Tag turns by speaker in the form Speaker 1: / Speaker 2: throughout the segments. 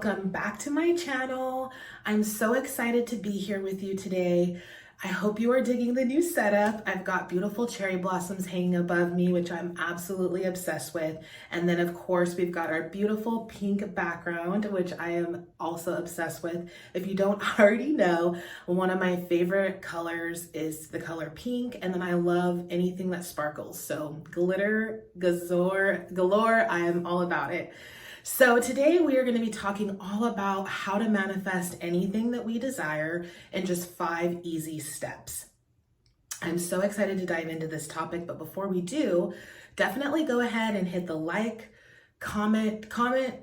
Speaker 1: welcome back to my channel. I'm so excited to be here with you today. I hope you are digging the new setup. I've got beautiful cherry blossoms hanging above me, which I'm absolutely obsessed with. And then of course, we've got our beautiful pink background, which I am also obsessed with. If you don't already know, one of my favorite colors is the color pink. And then I love anything that sparkles. So glitter, galore, I am all about it. So today we are going to be talking all about how to manifest anything that we desire in just 5 easy steps. I'm so excited to dive into this topic, but before we do, definitely go ahead and hit the like, comment,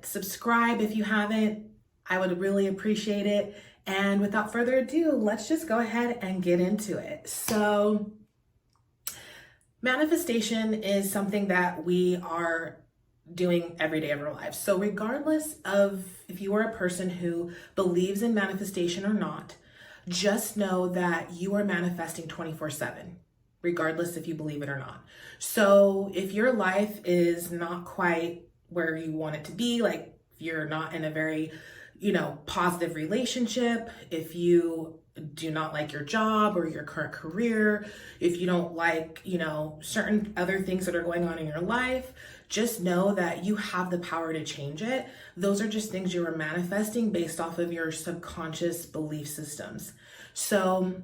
Speaker 1: subscribe if you haven't. I would really appreciate it. And without further ado, let's just go ahead and get into it. So manifestation is something that we are doing every day of our lives. So regardless of if you are a person who believes in manifestation or not, just know that you are manifesting 24/7, regardless if you believe it or not. So if your life is not quite where you want it to be, like if you're not in a very, positive relationship, if you do not like your job or your current career, if you don't like, certain other things that are going on in your life, just know that you have the power to change it. Those are just things you are manifesting based off of your subconscious belief systems. So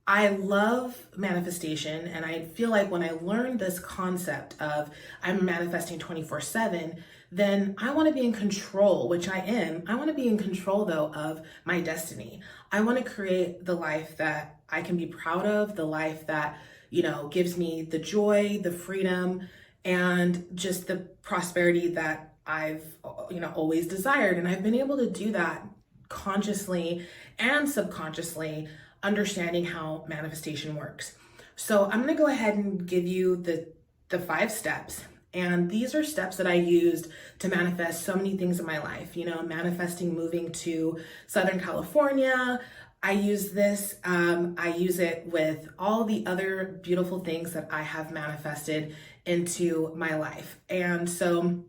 Speaker 1: I love manifestation, and I feel like when I learned this concept of I'm manifesting 24/7, then I want to be in control, which I am. I want to be in control though of my destiny. I want to create the life that I can be proud of, the life that, gives me the joy, the freedom, and just the prosperity that I've, always desired. And I've been able to do that consciously and subconsciously, understanding how manifestation works. So I'm going to go ahead and give you the 5 steps. And these are steps that I used to manifest so many things in my life, manifesting moving to Southern California. I use this, I use it with all the other beautiful things that I have manifested into my life. And so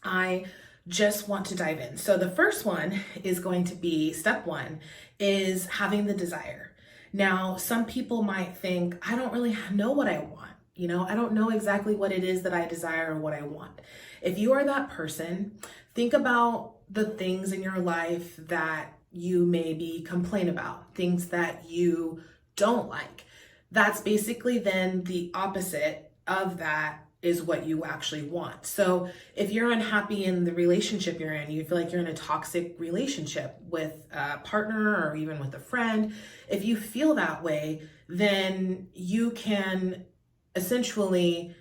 Speaker 1: I just want to dive in. So the first one is going to be step 1 is having the desire. Now, some people might think, I don't really know what I want. I don't know exactly what it is that I desire or what I want. If you are that person, think about the things in your life that you maybe complain about, things that you don't like. That's basically then the opposite of that is what you actually want. So if you're unhappy in the relationship you're in, you feel like you're in a toxic relationship with a partner or even with a friend, if you feel that way, then you can essentially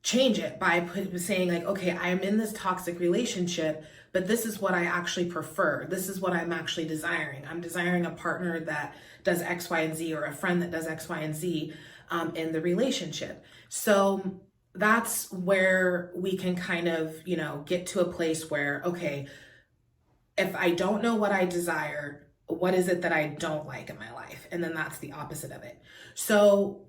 Speaker 1: change it by saying like, okay, I'm in this toxic relationship, but this is what I actually prefer. This is what I'm actually desiring. I'm desiring a partner that does X, Y, and Z, or a friend that does X, Y, and Z in the relationship. So that's where we can kind of, get to a place where, okay, if I don't know what I desire, what is it that I don't like in my life? And then that's the opposite of it. So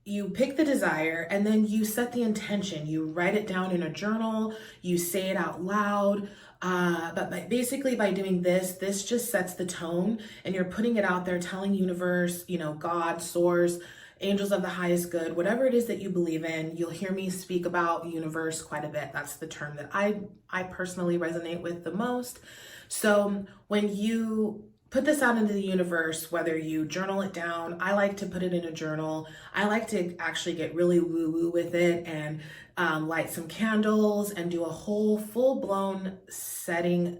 Speaker 1: you pick the desire and then you set the intention. You write it down in a journal, you say it out loud. But basically by doing this just sets the tone, and you're putting it out there, telling universe, God, source, angels of the highest good, whatever it is that you believe in. You'll hear me speak about universe quite a bit. That's the term that I personally resonate with the most. So when you put this out into the universe, whether you journal it down, I like to put it in a journal. I like to actually get really woo-woo with it and light some candles and do a whole full-blown setting,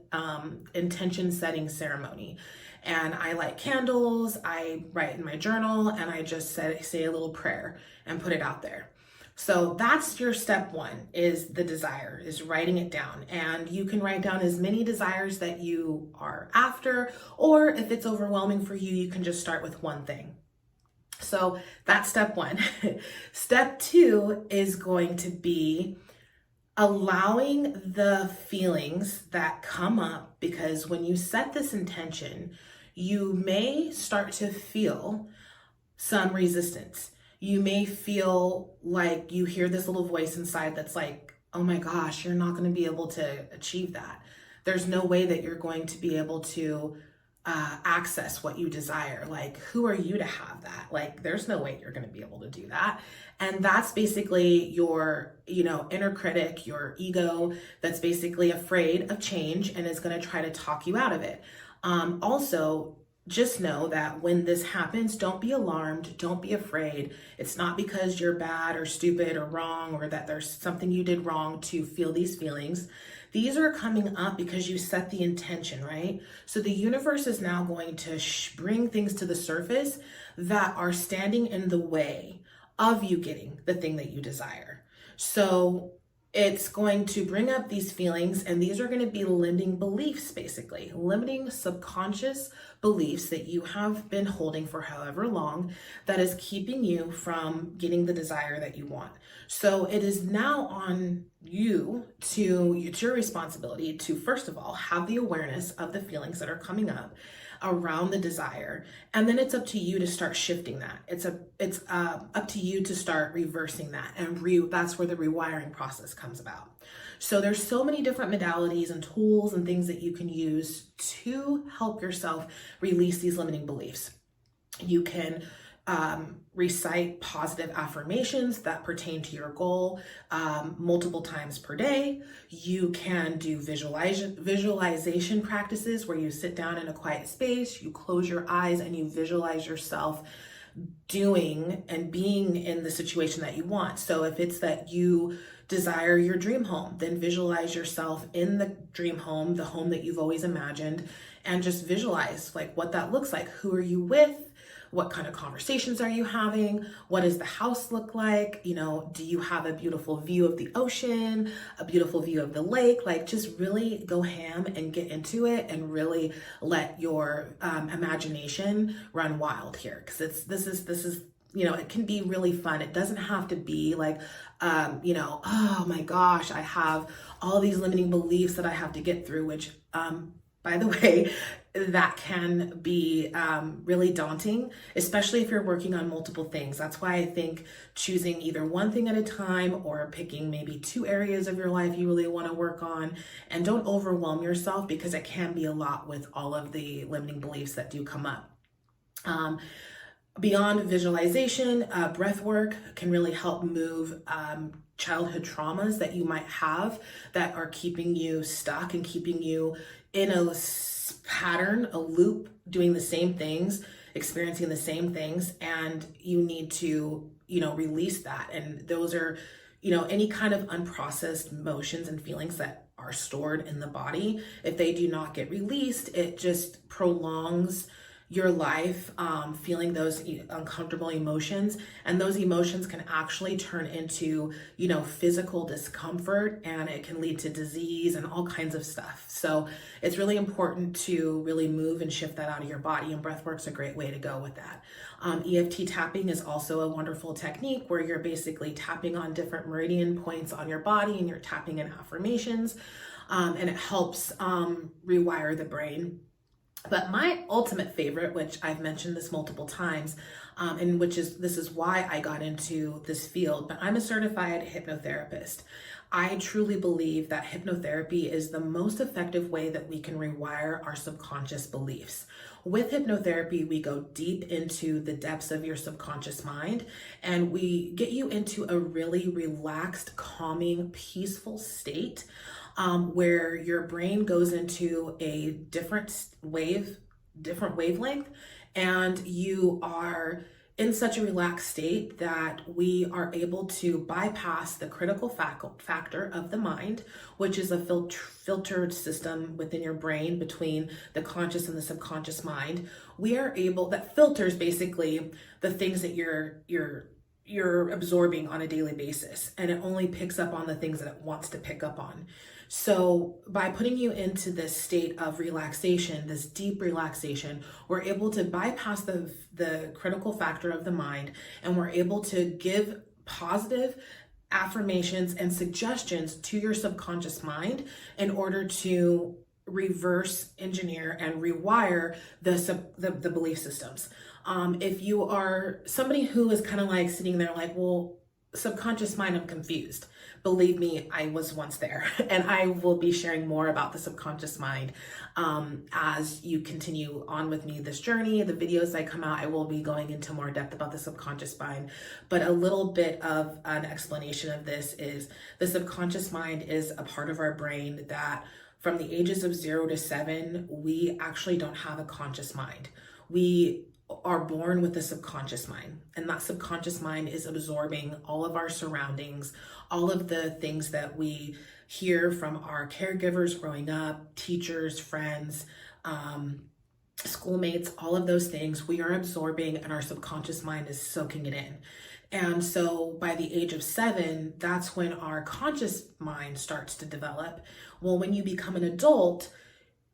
Speaker 1: intention setting ceremony. And I light candles, I write in my journal, and I just say a little prayer and put it out there. So that's your step 1, is the desire, is writing it down. And you can write down as many desires that you are after, or if it's overwhelming for you, you can just start with one thing. So that's step 1. Step 2 is going to be allowing the feelings that come up, because when you set this intention, you may start to feel some resistance. You may feel like you hear this little voice inside that's like, oh my gosh, you're not going to be able to achieve that. there's no way that you're going to be able to access what you desire. Like, who are you to have that? Like, there's no way you're going to be able to do that. And that's basically your, inner critic, your ego, that's basically afraid of change and is going to try to talk you out of it. Also, just know that when this happens, don't be alarmed, don't be afraid. It's not because you're bad or stupid or wrong, or that there's something you did wrong to feel these feelings. These are coming up because you set the intention, right? So the universe is now going to bring things to the surface that are standing in the way of you getting the thing that you desire. So it's going to bring up these feelings, and these are going to be limiting beliefs, basically limiting subconscious beliefs that you have been holding for however long, that is keeping you from getting the desire that you want. So it is now on you it's your responsibility to, first of all, have the awareness of the feelings that are coming up around the desire, and then it's up to you to start shifting that. It's up to you to start reversing that, and that's where the rewiring process comes about. So there's so many different modalities and tools and things that you can use to help yourself release these limiting beliefs. You can recite positive affirmations that pertain to your goal multiple times per day. You can do visualization practices where you sit down in a quiet space, you close your eyes, and you visualize yourself doing and being in the situation that you want. So if it's that you desire your dream home, then visualize yourself in the dream home, the home that you've always imagined, and just visualize like what that looks like. Who are you with? What kind of conversations are you having? What does the house look like? Do you have a beautiful view of the ocean, a beautiful view of the lake? Like, just really go ham and get into it, and really let your imagination run wild here. Because this is it can be really fun. It doesn't have to be like, oh my gosh, I have all these limiting beliefs that I have to get through, which, by the way, that can be really daunting, especially if you're working on multiple things. That's why I think choosing either one thing at a time, or picking maybe 2 areas of your life you really want to work on, and don't overwhelm yourself, because it can be a lot with all of the limiting beliefs that do come up. Beyond visualization, breath work can really help move childhood traumas that you might have that are keeping you stuck and keeping you in a pattern, a loop, doing the same things, experiencing the same things, and you need to, release that. And those are, any kind of unprocessed emotions and feelings that are stored in the body. If they do not get released, it just prolongs your life, feeling those uncomfortable emotions, and those emotions can actually turn into, physical discomfort, and it can lead to disease and all kinds of stuff. So it's really important to really move and shift that out of your body, and breathwork's a great way to go with that. EFT tapping is also a wonderful technique where you're basically tapping on different meridian points on your body, and you're tapping in affirmations, and it helps rewire the brain. But my ultimate favorite, which I've mentioned this multiple times, and this is why I got into this field, but I'm a certified hypnotherapist. I truly believe that hypnotherapy is the most effective way that we can rewire our subconscious beliefs. With hypnotherapy, we go deep into the depths of your subconscious mind, and we get you into a really relaxed, calming, peaceful state, where your brain goes into a different wavelength, and you are in such a relaxed state that we are able to bypass the critical factor of the mind, which is a filtered system within your brain between the conscious and the subconscious mind. That filters basically the things that you're absorbing on a daily basis, and it only picks up on the things that it wants to pick up on. So by putting you into this state of relaxation, this deep relaxation, we're able to bypass the critical factor of the mind, and we're able to give positive affirmations and suggestions to your subconscious mind in order to reverse engineer and rewire the belief systems. If you are somebody who is kind of like sitting there like, well, subconscious mind, I'm confused. Believe me, I was once there, and I will be sharing more about the subconscious mind as you continue on with me this journey. The videos that come out, I will be going into more depth about the subconscious mind, but a little bit of an explanation of this is the subconscious mind is a part of our brain that from the ages of 0 to 7, we actually don't have a conscious mind. We are born with a subconscious mind, and that subconscious mind is absorbing all of our surroundings, all of the things that we hear from our caregivers growing up, teachers, friends, schoolmates, all of those things we are absorbing, and our subconscious mind is soaking it in. And so by the age of 7, that's when our conscious mind starts to develop. Well, when you become an adult,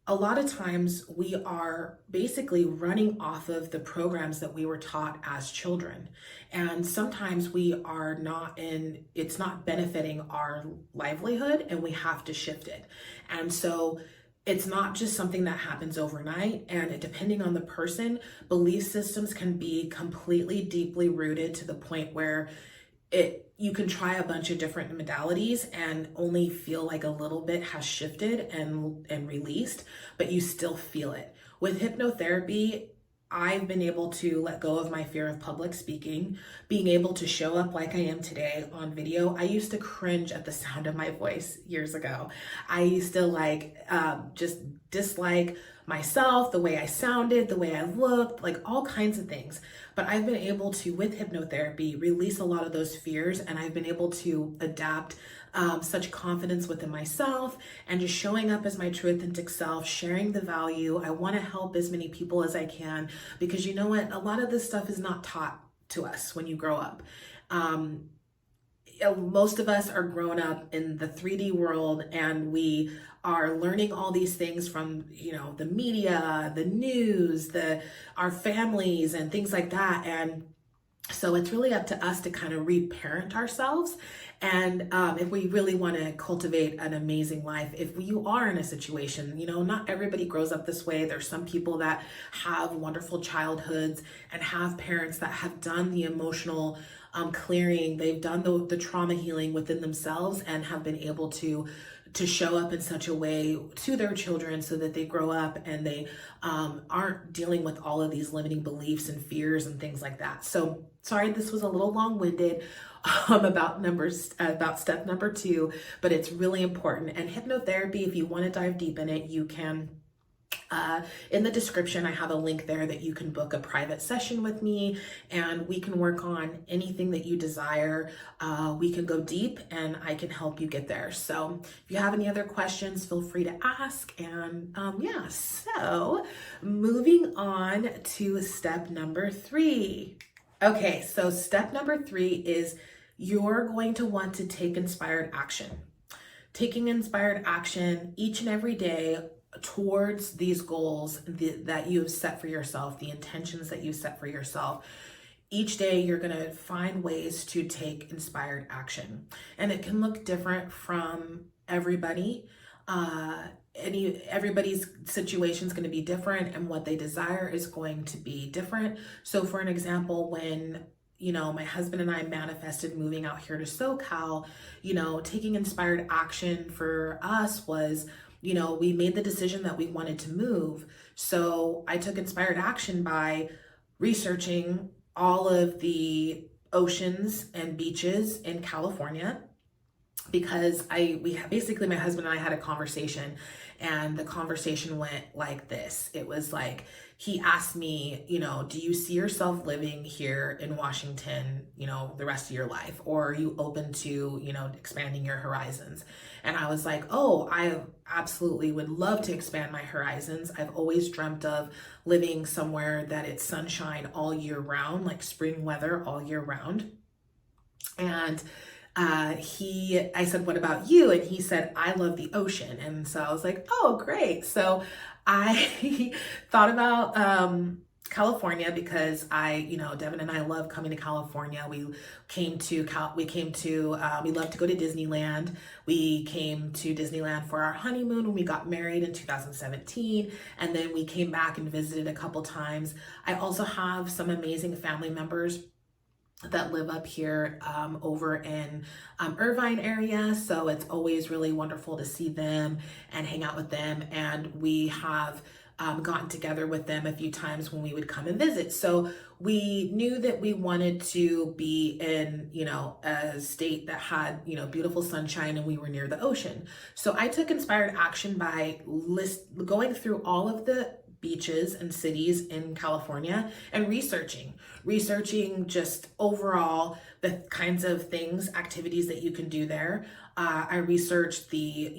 Speaker 1: a lot of times we are basically running off of the programs that we were taught as children. And sometimes it's not benefiting our livelihood, and we have to shift it. And so it's not just something that happens overnight, and depending on the person, belief systems can be completely deeply rooted to the point where you can try a bunch of different modalities and only feel like a little bit has shifted and released, but you still feel it. With hypnotherapy, I've been able to let go of my fear of public speaking, being able to show up like I am today on video. I used to cringe at the sound of my voice years ago. I used to just dislike myself, the way I sounded, the way I looked, like all kinds of things. But I've been able to, with hypnotherapy, release a lot of those fears, and I've been able to adapt such confidence within myself and just showing up as my true authentic self, sharing the value. I want to help as many people as I can, because you know what? A lot of this stuff is not taught to us when you grow up. Most of us are grown up in the 3D world, and we are learning all these things from, the media, the news, our families and things like that. And so it's really up to us to kind of reparent ourselves. And if we really want to cultivate an amazing life, if you are in a situation, not everybody grows up this way. There's some people that have wonderful childhoods and have parents that have done the emotional clearing. They've done the trauma healing within themselves and have been able to show up in such a way to their children so that they grow up and they aren't dealing with all of these limiting beliefs and fears and things like that. So sorry, this was a little long-winded about step number 2, but it's really important. And hypnotherapy, if you want to dive deep in it, you can. In the description, I have a link there that you can book a private session with me, and we can work on anything that you desire. We can go deep, and I can help you get there. So if you have any other questions, feel free to ask. And so moving on to step number 3. Okay, so step number 3 is you're going to want to take inspired action. Taking inspired action each and every day towards these goals that you have set for yourself, the intentions that you set for yourself. Each day you're going to find ways to take inspired action, and it can look different from everybody. Everybody's situation is going to be different, and what they desire is going to be different. So for an example, when my husband and I manifested moving out here to SoCal, taking inspired action for us was, we made the decision that we wanted to move. So I took inspired action by researching all of the oceans and beaches in California, because my husband and I had a conversation, and the conversation went like this. It was like, he asked me, do you see yourself living here in Washington, the rest of your life? Or are you open to, expanding your horizons? And I was like, oh, I absolutely would love to expand my horizons. I've always dreamt of living somewhere that it's sunshine all year round, like spring weather all year round. And I said, what about you? And he said, I love the ocean. And so I was like, oh, great. So I thought about California, because Devin and I love coming to California. We love to go to Disneyland. We came to Disneyland for our honeymoon when we got married in 2017. And then we came back and visited a couple times. I also have some amazing family members that live up here over in Irvine area. So it's always really wonderful to see them and hang out with them. And we have gotten together with them a few times when we would come and visit. So we knew that we wanted to be in, a state that had, beautiful sunshine, and we were near the ocean. So I took inspired action by going through all of the beaches and cities in California and researching just overall the kinds of things, activities that you can do there. I researched the,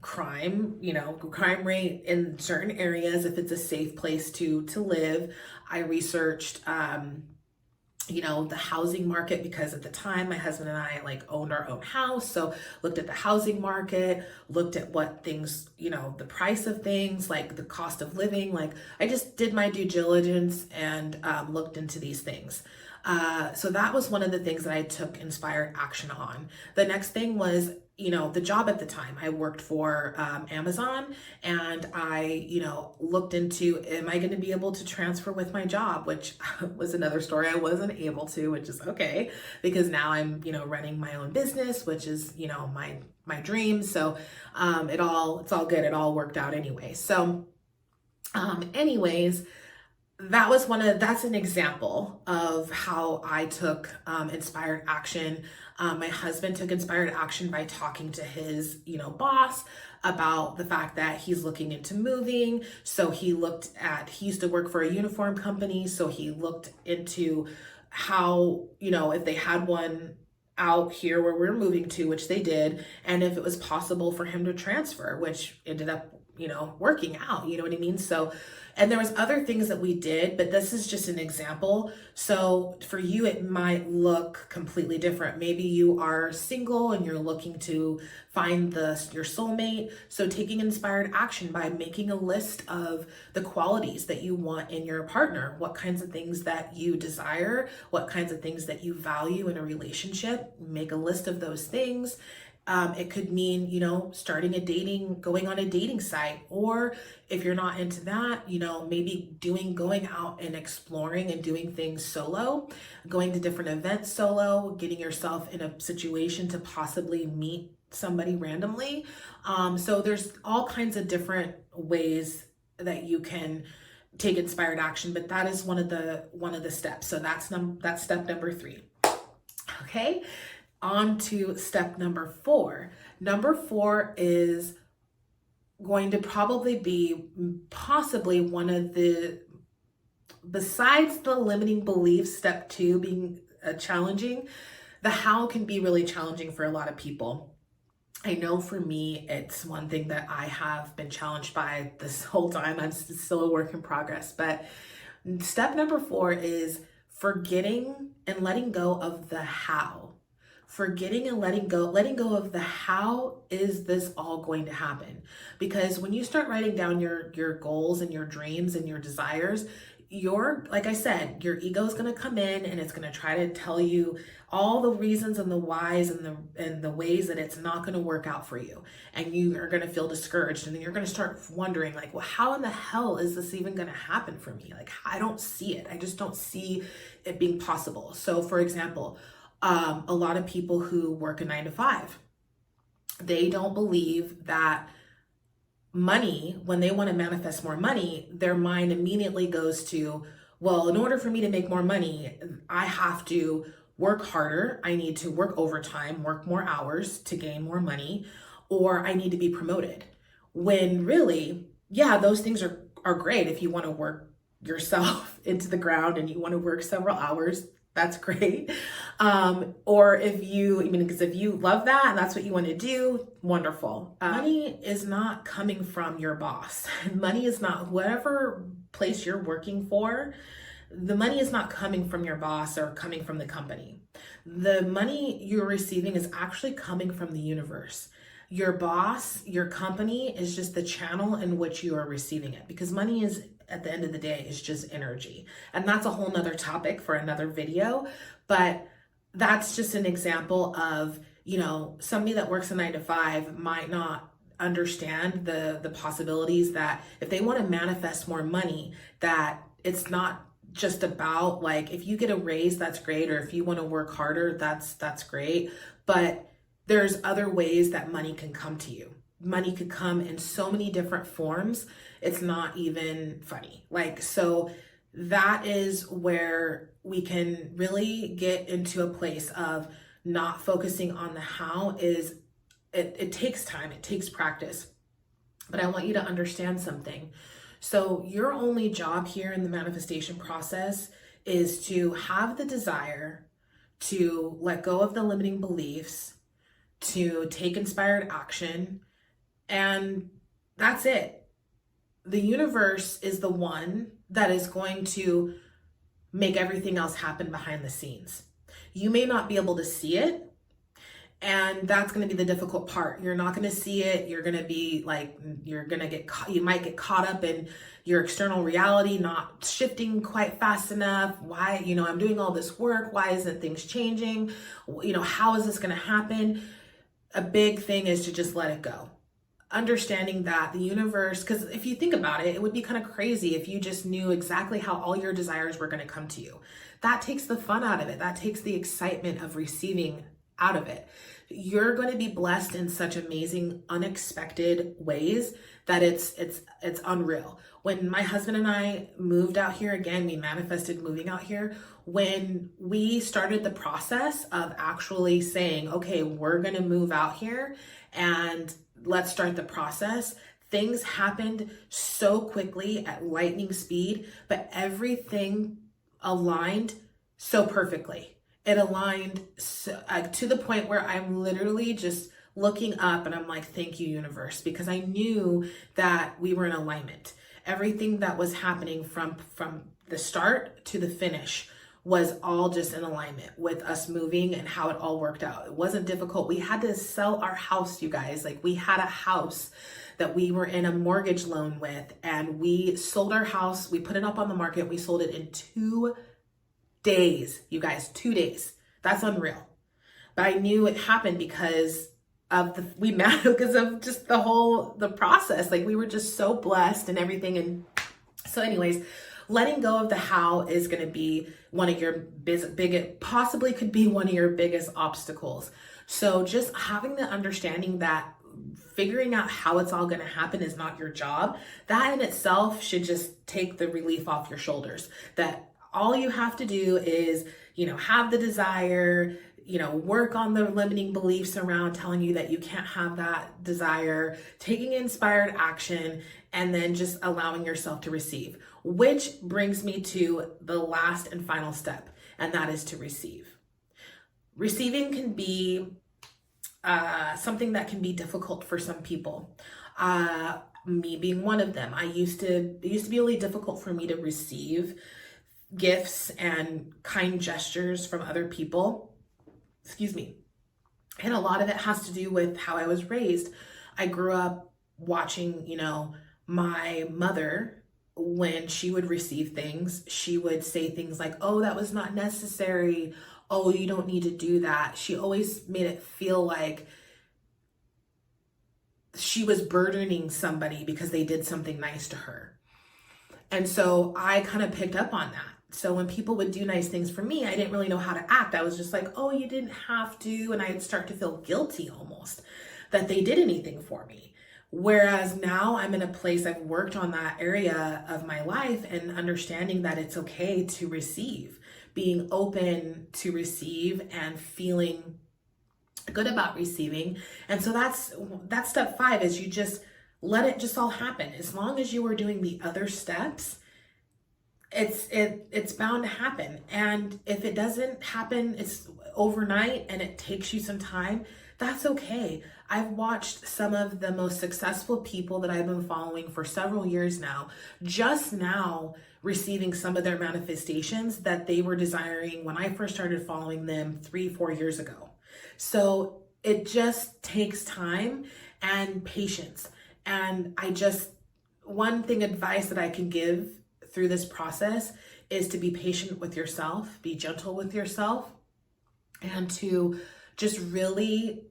Speaker 1: crime rate in certain areas, if it's a safe place to live. I researched, the housing market, because at the time my husband and I owned our own house. So looked at the housing market, looked at what things, the price of things, like the cost of living. I just did my due diligence and looked into these things. So that was one of the things that I took inspired action on. The next thing was, the job at the time. I worked for Amazon, and I, looked into, am I going to be able to transfer with my job, which was another story. I wasn't able to, which is okay, because now I'm, running my own business, which is, my dream. So it's all good. It all worked out anyway. So anyways, that's an example of how I took inspired action. My husband took inspired action by talking to his, boss about the fact that he's looking into moving. So he used to work for a uniform company. So he looked into how, if they had one out here where we're moving to, which they did, and if it was possible for him to transfer, which ended up, working out, you know what I mean? So, and there was other things that we did, but this is just an example. So for you, it might look completely different. Maybe you are single and you're looking to find your soulmate. So taking inspired action by making a list of the qualities that you want in your partner, what kinds of things that you desire, what kinds of things that you value in a relationship, make a list of those things. It could mean, going on a dating site, or if you're not into that, maybe going out and exploring and doing things solo, going to different events solo, getting yourself in a situation to possibly meet somebody randomly. So there's all kinds of different ways that you can take inspired action, but that is one of the steps. So that's step number 3. Okay. On to step number 4. Number 4 is going to probably be possibly one of besides the limiting beliefs, step 2 being challenging, the how can be really challenging for a lot of people. I know for me, it's one thing that I have been challenged by this whole time. I'm still a work in progress, but step number 4 is forgetting and letting go of the how. Forgetting and letting go of the how is this all going to happen? Because when you start writing down your goals and your dreams and your desires, like I said, your ego is going to come in and it's going to try to tell you all the reasons and the whys and the ways that it's not going to work out for you. And you are going to feel discouraged, and then you're going to start wondering well, how in the hell is this even going to happen for me? I don't see it. I just don't see it being possible. So for example, a lot of people who work a 9-to-5, they don't believe that money, when they want to manifest more money, their mind immediately goes to, well, in order for me to make more money, I have to work harder. I need to work overtime, work more hours to gain more money, or I need to be promoted. When really, yeah, those things are great. If you want to work yourself into the ground and you want to work several hours, that's great. Or because if you love that and that's what you want to do, wonderful. Money is not coming from your boss. Money is not, whatever place you're working for, the money is not coming from your boss or coming from the company. The money you're receiving is actually coming from the universe. Your boss, your company is just the channel in which you are receiving it, because money is, at the end of the day, is just energy. And that's a whole nother topic for another video. But that's just an example of, somebody that works a 9-to-5 might not understand the possibilities that if they want to manifest more money, that it's not just about like, if you get a raise, that's great. Or if you want to work harder, that's great. But there's other ways that money can come to you. Money could come in so many different forms. It's not even funny. Like, so that is where we can really get into a place of not focusing on the how. Is it takes time, it takes practice. But I want you to understand something. So your only job here in the manifestation process is to have the desire to let go of the limiting beliefs, to take inspired action, and that's it. The universe is the one that is going to make everything else happen behind the scenes. You may not be able to see it, and that's going to be the difficult part. You're not going to see it. You're going to be like, you might get caught up in your external reality, not shifting quite fast enough. Why, I'm doing all this work. Why isn't things changing? How is this going to happen? A big thing is to just let it go. Understanding that the universe, because if you think about it, it would be kind of crazy if you just knew exactly how all your desires were going to come to you. That takes the fun out of it. That takes the excitement of receiving out of it. You're going to be blessed in such amazing, unexpected ways that it's unreal. When my husband and I moved out here, again, we manifested moving out here. When we started the process of actually saying, okay, we're going to move out here and let's start the process, things happened so quickly at lightning speed, but everything aligned so perfectly. It aligned to the point where I'm literally just looking up and I'm like, thank you, universe, because I knew that we were in alignment. Everything that was happening from the start to the finish was all just in alignment with us moving and how it all worked out. It wasn't difficult. We had to sell our house, you guys. Like, we had a house that we were in a mortgage loan with, and we sold our house. We put it up on the market. We sold it in 2 days, you guys, 2 days. That's unreal. But I knew it happened because of because of just the process. Like, we were just so blessed and everything. And so anyways, letting go of the how is going to be one of your possibly could be one of your biggest obstacles. So just having the understanding that figuring out how it's all going to happen is not your job, that in itself should just take the relief off your shoulders. That all you have to do is, have the desire, work on the limiting beliefs around telling you that you can't have that desire, taking inspired action, and then just allowing yourself to receive. Which brings me to the last and final step, and that is to receive. Receiving can be something that can be difficult for some people. Me being one of them. It used to be really difficult for me to receive gifts and kind gestures from other people. Excuse me. And a lot of it has to do with how I was raised. I grew up watching, my mother, when she would receive things, she would say things like, oh, that was not necessary. Oh, you don't need to do that. She always made it feel like she was burdening somebody because they did something nice to her. And so I kind of picked up on that. So when people would do nice things for me, I didn't really know how to act. I was just like, oh, you didn't have to. And I'd start to feel guilty almost that they did anything for me. Whereas now I'm in a place, I've worked on that area of my life and understanding that it's okay to receive, being open to receive and feeling good about receiving. And so that's step 5, is you just let it just all happen. As long as you are doing the other steps, it's bound to happen. And if it doesn't happen, it's overnight and it takes you some time, that's okay. I've watched some of the most successful people that I've been following for several years now, just now receiving some of their manifestations that they were desiring when I first started following them 3-4 years ago. So it just takes time and patience. And one thing advice that I can give through this process is to be patient with yourself, be gentle with yourself, and to just really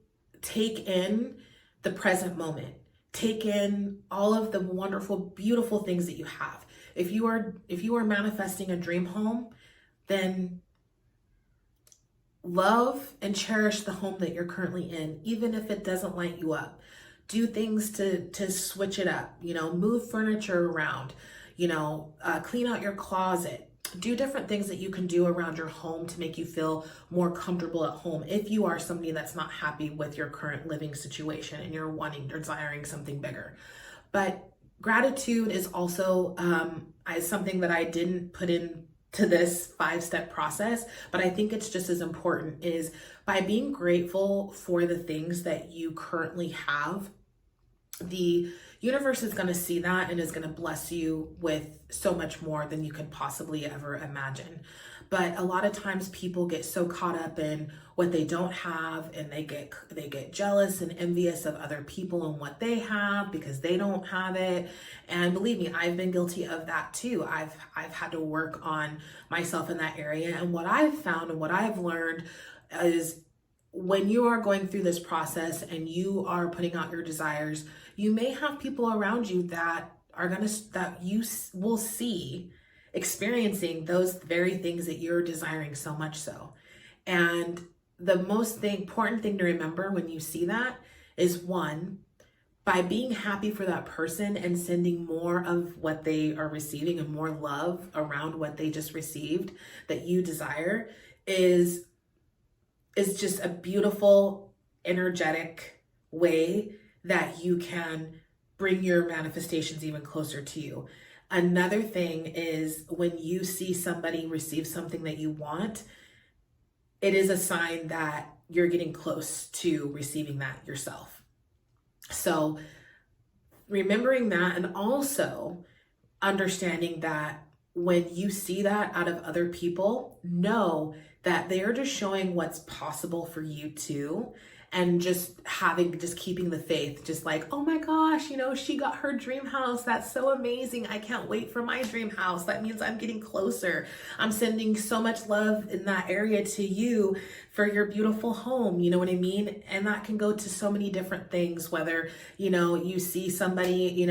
Speaker 1: take in the present moment. Take in all of the wonderful, beautiful things that you have. if you are manifesting a dream home, then love and cherish the home that you're currently in, even if it doesn't light you up. Do things to switch it up, move furniture around, clean out your closet. Do different things that you can do around your home to make you feel more comfortable at home if you are somebody that's not happy with your current living situation and you're desiring something bigger. But gratitude is also something that I didn't put into this 5-step process, but I think it's just as important, is by being grateful for the things that you currently have. The universe is going to see that and is going to bless you with so much more than you could possibly ever imagine. But a lot of times people get so caught up in what they don't have, and they get jealous and envious of other people and what they have because they don't have it. And believe me, I've been guilty of that too. I've had to work on myself in that area. And what I've found and what I've learned is, when you are going through this process and you are putting out your desires, you may have people around you that you will see experiencing those very things that you're desiring so much so. And the important thing to remember when you see that is, one, by being happy for that person and sending more of what they are receiving and more love around what they just received that you desire is just a beautiful, energetic way that you can bring your manifestations even closer to you. Another thing is, when you see somebody receive something that you want, it is a sign that you're getting close to receiving that yourself. So remembering that, and also understanding that when you see that out of other people, know that they are just showing what's possible for you too. And just keeping the faith, just like, oh my gosh, she got her dream house. That's so amazing. I can't wait for my dream house. That means I'm getting closer. I'm sending so much love in that area to you for your beautiful home. You know what I mean? And that can go to so many different things, whether, you see somebody,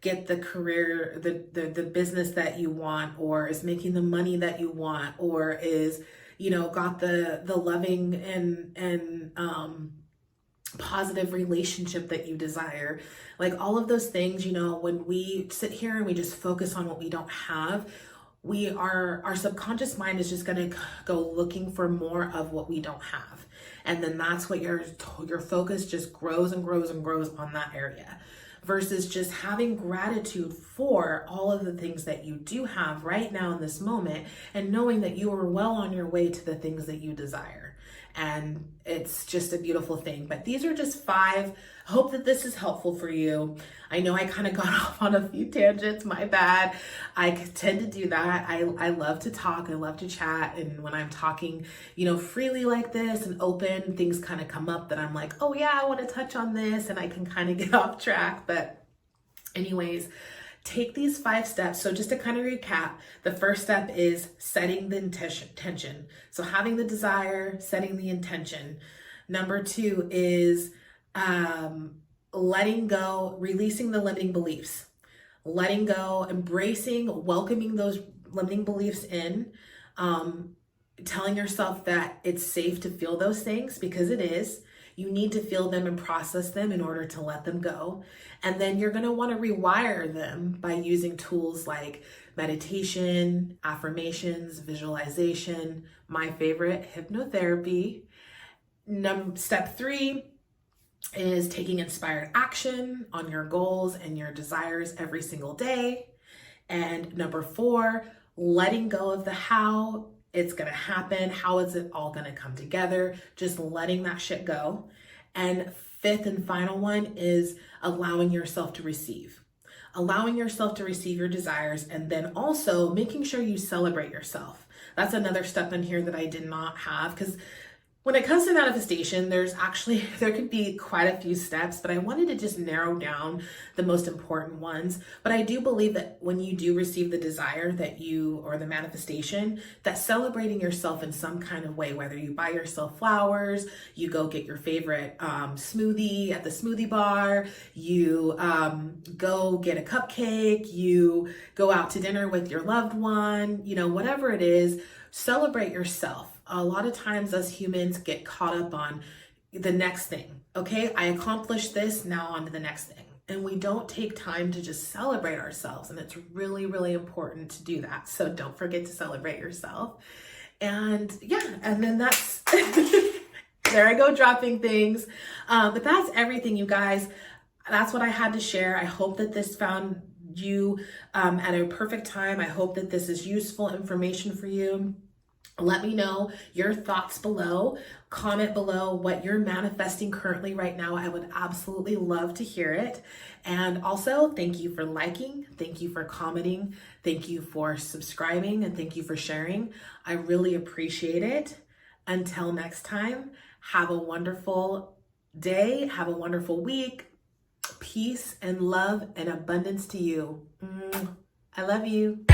Speaker 1: get the career, the business that you want, or is making the money that you want, or is, got the loving and positive relationship that you desire. Like, all of those things, when we sit here and we just focus on what we don't have, our subconscious mind is just going to go looking for more of what we don't have. And then that's what your focus just grows and grows and grows on that area, versus just having gratitude for all of the things that you do have right now in this moment, and knowing that you are well on your way to the things that you desire. And it's just a beautiful thing. But these are just 5. I hope that this is helpful for you. I know I kind of got off on a few tangents, my bad. I tend to do that. I love to talk, I love to chat. And when I'm talking, freely like this and open, things kind of come up that I'm like, oh yeah, I want to touch on this, and I can kind of get off track. But anyways, take these 5 steps. So just to kind of recap, the first step is setting the intention. So having the desire, setting the intention. Number 2 is letting go, releasing the limiting beliefs, letting go, embracing, welcoming those limiting beliefs in, telling yourself that it's safe to feel those things, because it is. You need to feel them and process them in order to let them go. And then you're going to want to rewire them by using tools like meditation, affirmations, visualization, my favorite, hypnotherapy. Step 3 is taking inspired action on your goals and your desires every single day. And number 4, letting go of the how it's going to happen. How is it all going to come together? Just letting that shit go. And 5th and final one is allowing yourself to receive. Allowing yourself to receive your desires, and then also making sure you celebrate yourself. That's another step in here that I did not have, because When it comes to manifestation, there could be quite a few steps, but I wanted to just narrow down the most important ones. But I do believe that when you do receive the desire or the manifestation, that celebrating yourself in some kind of way, whether you buy yourself flowers, you go get your favorite smoothie at the smoothie bar, you go get a cupcake, you go out to dinner with your loved one, whatever it is, celebrate yourself. A lot of times us humans get caught up on the next thing. Okay, I accomplished this, now on to the next thing. And we don't take time to just celebrate ourselves. And it's really, really important to do that. So don't forget to celebrate yourself. And yeah, and then that's, there I go dropping things. But that's everything, you guys. That's what I had to share. I hope that this found you at a perfect time. I hope that this is useful information for you. Let me know your thoughts below. Comment below what you're manifesting currently right now. I would absolutely love to hear it. And also, thank you for liking. Thank you for commenting. Thank you for subscribing. And thank you for sharing. I really appreciate it. Until next time, have a wonderful day. Have a wonderful week. Peace and love and abundance to you. I love you.